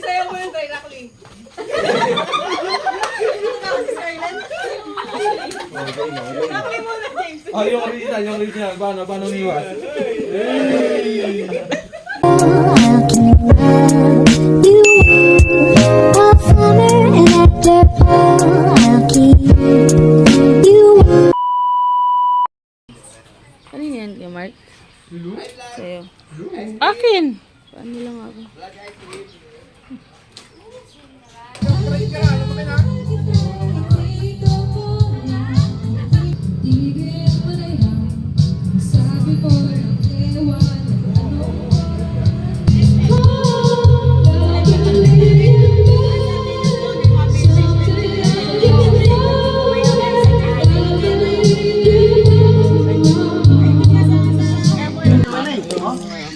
Sayaw mo yung directly. Directly muna, James. Oh, yung original. Paano niwas? I'll keep you warm all summer and after fall. I'll keep you warm. Ano yan, kay Mark? Sa'yo. Akin! Paano lang ako?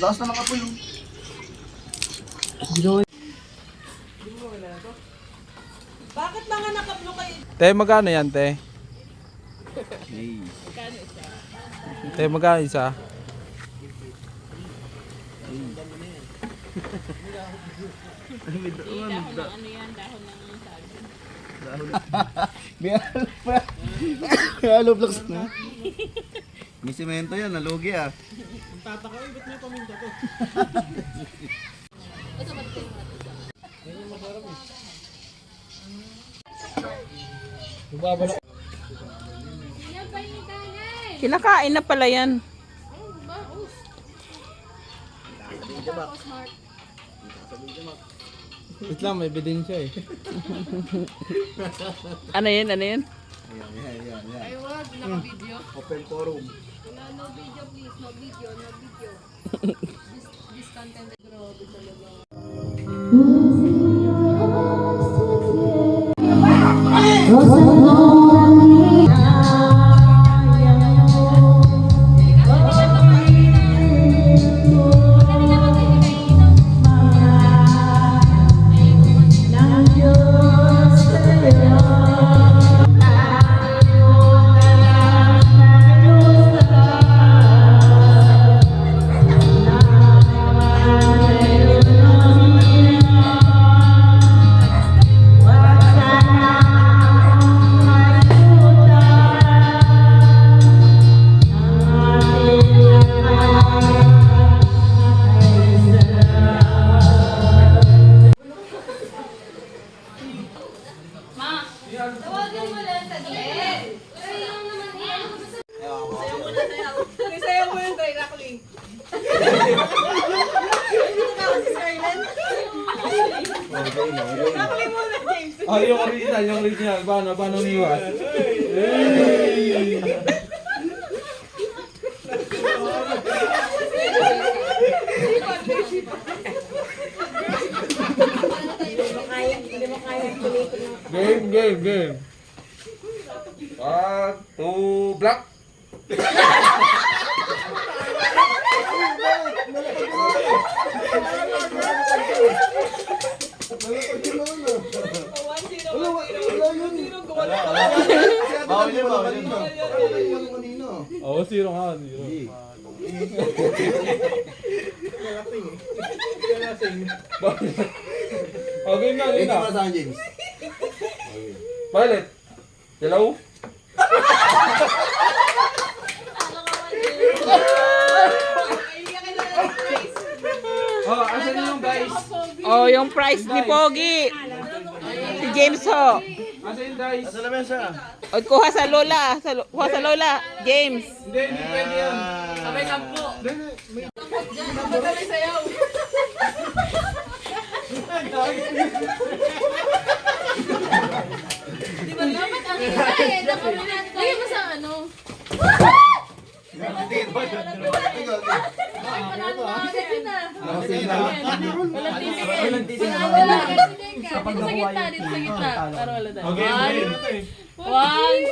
Lakas na nakapoy yung... Bakit mga nakaplo kayo? Te, magkano yan, te? Te, magkano isa? May alo blocks na. May semento yan, nalugi ah. Kinakain na pala yan. Wait lang, may ebidensya eh. Ano yan? Ano yan? Ayan. Ay, wag, naka-video. Open forum. No video, please. No video. This content is grabe talaga. Sayaw mo yung directly. Directly muna, James. Oh, yung original. Paano niwas? Game. 1, 2, black. Bawal yun. Oh, zero nga. Oh, game na. Ito para sa akin, James. Violet. Hello? Oh, asan yung guys? Oh, yung prize ni Pogi. Si James ho. Asan yung guys? Sa lamesa. O, kuha sa Lola. Kuha sa Lola. James. Hindi pwede yan. Sabay sampo. Sabay sayaw. Di ba dapat ang isa eh? Lagyan mo sa ano? Walang titigil. Dito sa gitna. Para wala tayo. Okay. 1,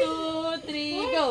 2, 3, go!